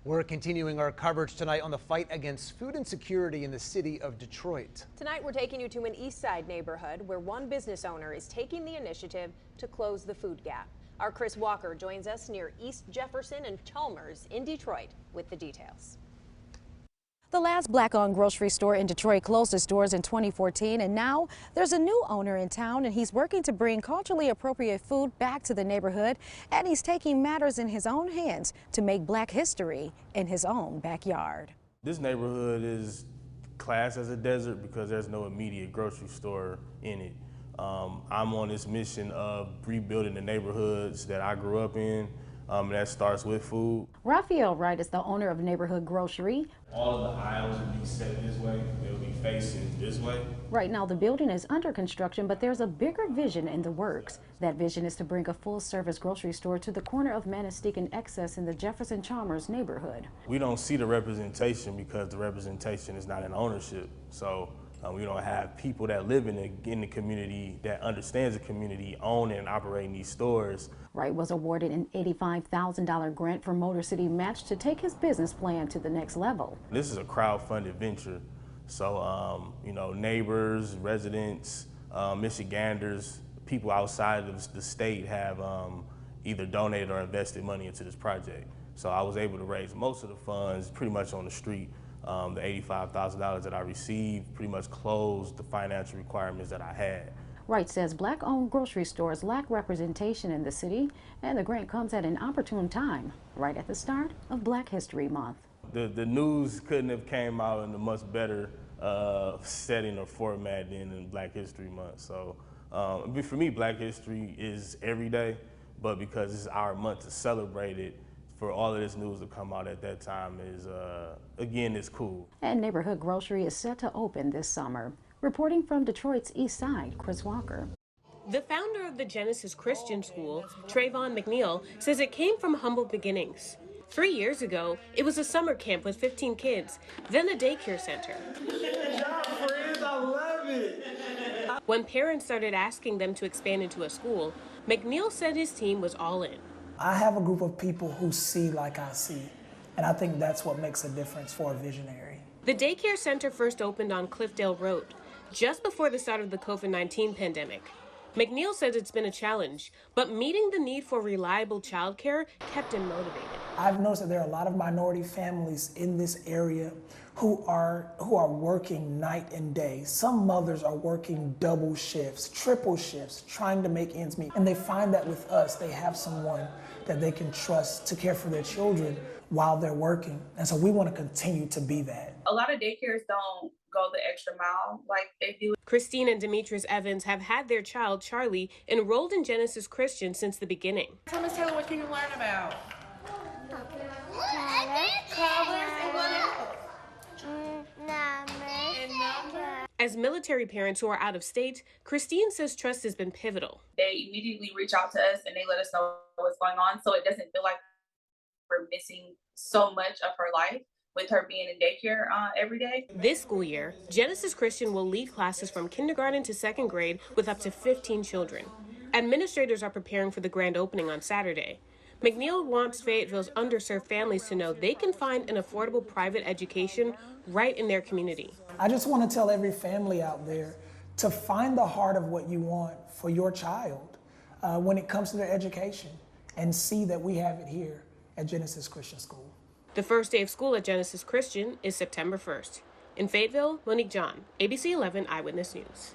We're continuing our coverage tonight on the fight against food insecurity in the city of Detroit. Tonight, we're taking you to an East Side neighborhood where one business owner is taking the initiative to close the food gap. Our Chris Walker joins us near East Jefferson and Chalmers in Detroit with the details. The last black-owned grocery store in Detroit closed its doors in 2014, and now there's a new owner in town, and he's working to bring culturally appropriate food back to the neighborhood, and he's taking matters in his own hands to make black history in his own backyard. This neighborhood is classed as a desert because there's no immediate grocery store in it. I'm on this mission of rebuilding the neighborhoods that I grew up in. That starts with food. Raphael Wright is the owner of Neighborhood Grocery. All of the aisles will be set this way. They'll be facing this way. Right now the building is under construction, but there's a bigger vision in the works. That vision is to bring a full-service grocery store to the corner of Manistee and Excess in the Jefferson Chalmers neighborhood. We don't see the representation because the representation is not in ownership. So we don't have people that live in the community that understands the community owning and operating these stores. Wright was awarded an $85,000 grant from Motor City Match to take his business plan to the next level. This is a crowd-funded venture. So, you know, neighbors, residents, Michiganders, people outside of the state have either donated or invested money into this project. So I was able to raise most of the funds pretty much on the street. The $85,000 that I received pretty much closed the financial requirements that I had. Wright says black-owned grocery stores lack representation in the city, and the grant comes at an opportune time, right at the start of Black History Month. The news couldn't have came out in a much better setting or format than in Black History Month. So for me, Black History is every day, but because it's our month to celebrate it, for all of this news to come out at that time is, again, it's cool. And Neighborhood Grocery is set to open this summer. Reporting from Detroit's East Side, Chris Walker. The founder of the Genesis Christian School, Trayvon McNeil, says it came from humble beginnings. 3 years ago, it was a summer camp with 15 kids, then a daycare center. Good job, friends. I love it. When parents started asking them to expand into a school, McNeil said his team was all in. I have a group of people who see like I see, and I think that's what makes a difference for a visionary. The daycare center first opened on Cliffdale Road, just before the start of the COVID-19 pandemic. McNeil says it's been a challenge, but meeting the need for reliable childcare kept him motivated. I've noticed that there are a lot of minority families in this area who are working night and day. Some mothers are working double shifts, triple shifts, trying to make ends meet. And they find that with us, they have someone that they can trust to care for their children while they're working. And so we want to continue to be that. A lot of daycares don't go the extra mile like they do. Christine and Demetrius Evans have had their child, Charlie, enrolled in Genesis Christian since the beginning. So Miss Taylor, what can you learn about? As military parents who are out of state, Christine says trust has been pivotal. They immediately reach out to us and they let us know what's going on, so it doesn't feel like we're missing so much of her life with her being in daycare every day. This school year, Genesis Christian will lead classes from kindergarten to second grade with up to 15 children. Administrators are preparing for the grand opening on Saturday. McNeil wants Fayetteville's underserved families to know they can find an affordable private education right in their community. I just want to tell every family out there to find the heart of what you want for your child when it comes to their education, and see that we have it here at Genesis Christian School. The first day of school at Genesis Christian is September 1st. In Fayetteville, Monique John, ABC 11 Eyewitness News.